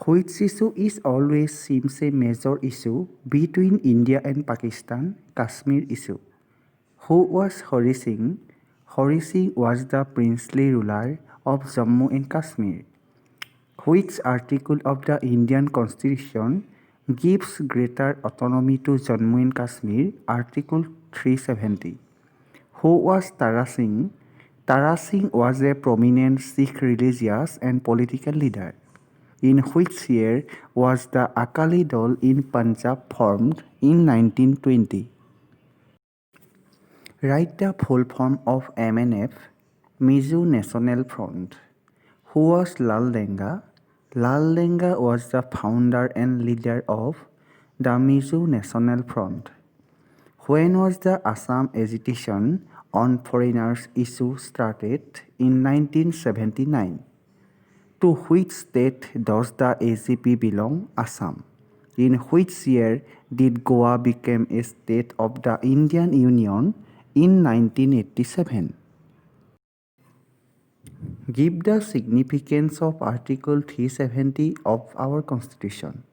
Which issue is always seems a major issue between India and Pakistan, Kashmir issue. Who was Hari Singh? Hari Singh was the princely ruler of Jammu and Kashmir. Which article of the Indian Constitution gives greater autonomy to Jammu and Kashmir? Article 370. Who was Tara Singh? Tara Singh was a prominent Sikh religious and political leader. In which year was the Akali Dal in Punjab formed? In 1920. Write the full form of MNF, Mizo National Front. Who was Lal Denga? Lal Denga was the founder and leader of the Mizo National Front. When was the Assam agitation on foreigners issue started? In 1979. To which state does the ACP belong? Assam. In which year did Goa become a state of the Indian Union? In 1987. Give the significance of Article 370 of our Constitution.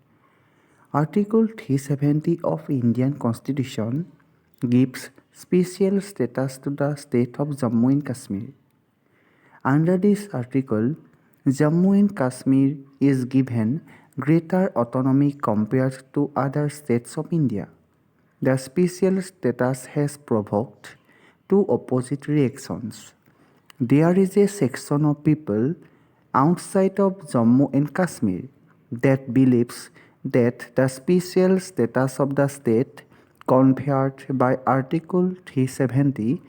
Article 370 of Indian Constitution gives special status to the state of Jammu and Kashmir. Under this article, Jammu and Kashmir is given greater autonomy compared to other states of India. The special status has provoked two opposite reactions. There is a section of people outside of Jammu and Kashmir that believes that the special status of the state conferred by Article 370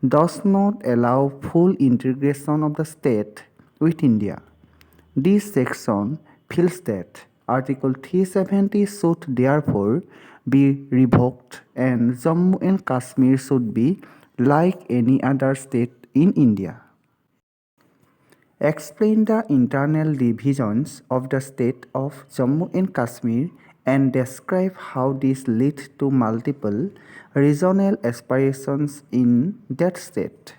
does not allow full integration of the state with India. This section feels that Article 370 should therefore be revoked and Jammu and Kashmir should be like any other state in India. Explain the internal divisions of the state of Jammu and Kashmir and describe how this led to multiple regional aspirations in that state.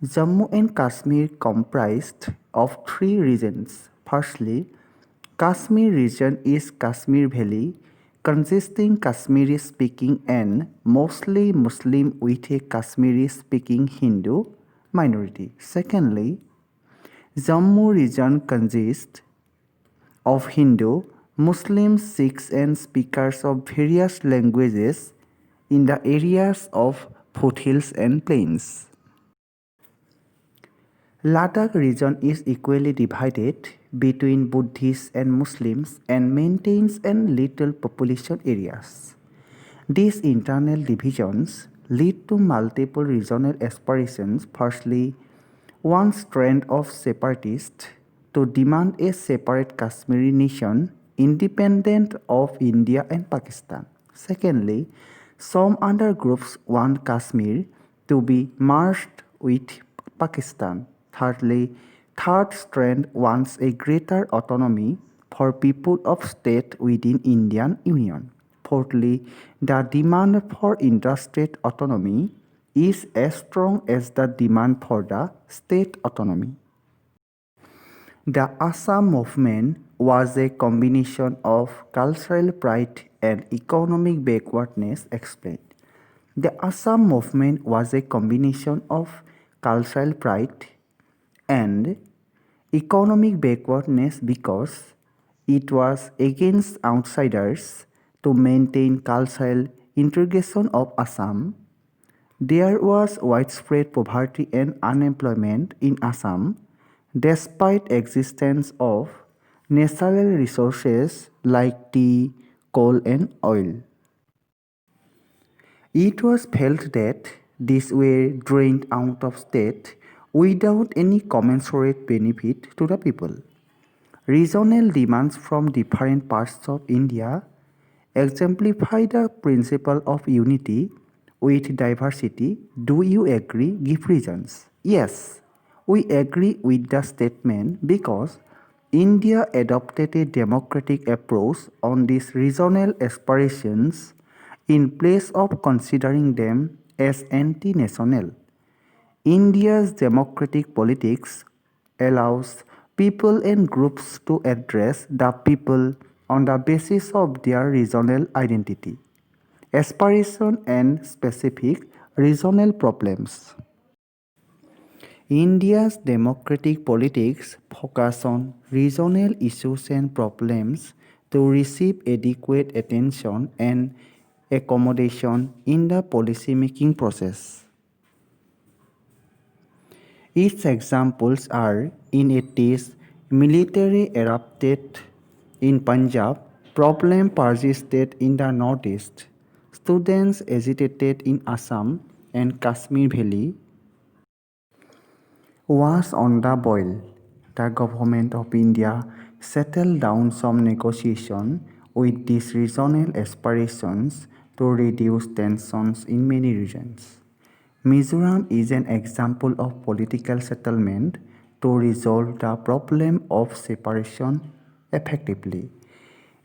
Jammu and Kashmir comprised of three regions. Firstly, Kashmir region is Kashmir Valley, consisting Kashmiri speaking and mostly Muslim with a Kashmiri speaking Hindu minority. Secondly, Jammu region consists of Hindu, Muslims, Sikhs and speakers of various languages in the areas of foothills and plains. Ladakh region is equally divided between Buddhists and Muslims and maintains an little population areas. These internal divisions lead to multiple regional aspirations. Firstly, one strand of separatists to demand a separate Kashmiri nation independent of India and Pakistan. Secondly, some other groups want Kashmir to be merged with Pakistan. Thirdly, third strand wants a greater autonomy for people of state within Indian Union. Fourthly, the demand for interstate autonomy is as strong as the demand for the state autonomy. The Assam movement was a combination of cultural pride and economic backwardness explained. The Assam movement was a combination of cultural pride and economic backwardness because it was against outsiders to maintain cultural integration of Assam. There was widespread poverty and unemployment in Assam despite existence of natural resources like tea, coal and oil. It was felt that these were drained out of state without any commensurate benefit to the people. Regional demands from different parts of India exemplify the principle of unity with diversity. Do you agree? Give reasons. Yes, we agree with the statement because India adopted a democratic approach on these regional aspirations in place of considering them as anti-national. India's democratic politics allows people and groups to address the people on the basis of their regional identity, aspiration, and specific regional problems. India's democratic politics focus on regional issues and problems to receive adequate attention and accommodation in the policymaking process. Its examples are in 80s, military erupted in Punjab, problem persisted in the northeast, students agitated in Assam and Kashmir Valley, was on the boil. The government of India settled down some negotiation with these regional aspirations to reduce tensions in many regions. Mizoram is an example of political settlement to resolve the problem of separation effectively.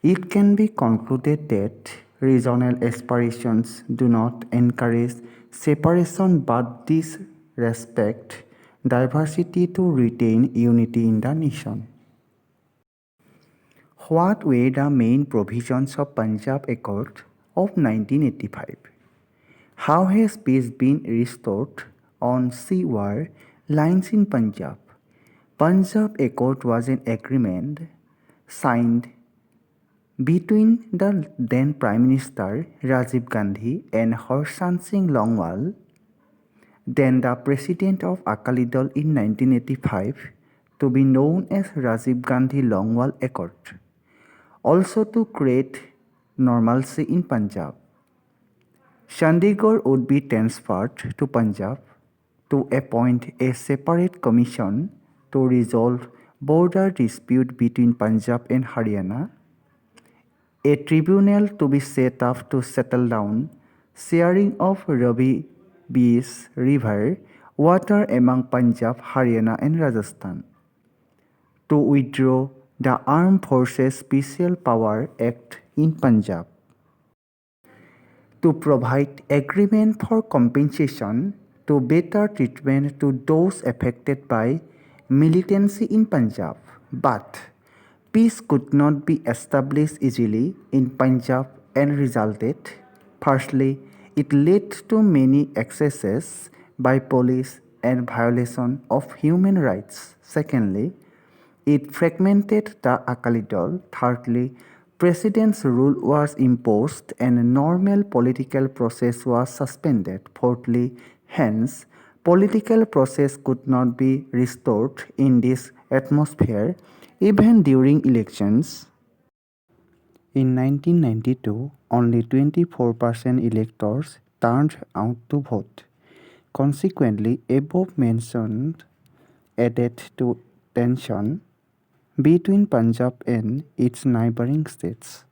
It can be concluded that regional aspirations do not encourage separation but disrespect diversity to retain unity in the nation. What were the main provisions of Punjab Accord of 1985? How has peace been restored on seaward lines in Punjab? Punjab Accord was an agreement signed between the then Prime Minister Rajiv Gandhi and Harshan Singh Longwal, then the President of Akali Dal in 1985, to be known as Rajiv Gandhi Longwal Accord, also to create normalcy in Punjab. Chandigarh would be transferred to Punjab to appoint a separate commission to resolve border dispute between Punjab and Haryana, a tribunal to be set up to settle down sharing of Ravi Bees River water among Punjab, Haryana and Rajasthan, to withdraw the Armed Forces Special Power Act in Punjab, to provide agreement for compensation to better treatment to those affected by militancy in Punjab. But peace could not be established easily in Punjab and resulted, firstly, it led to many excesses by police and violation of human rights. Secondly, it fragmented the Akali Dal. Thirdly, president's rule was imposed and a normal political process was suspended. Fourthly, hence, political process could not be restored in this atmosphere even during elections. In 1992, only 24% electors turned out to vote. Consequently, above mentioned added to tension between Punjab and its neighboring states.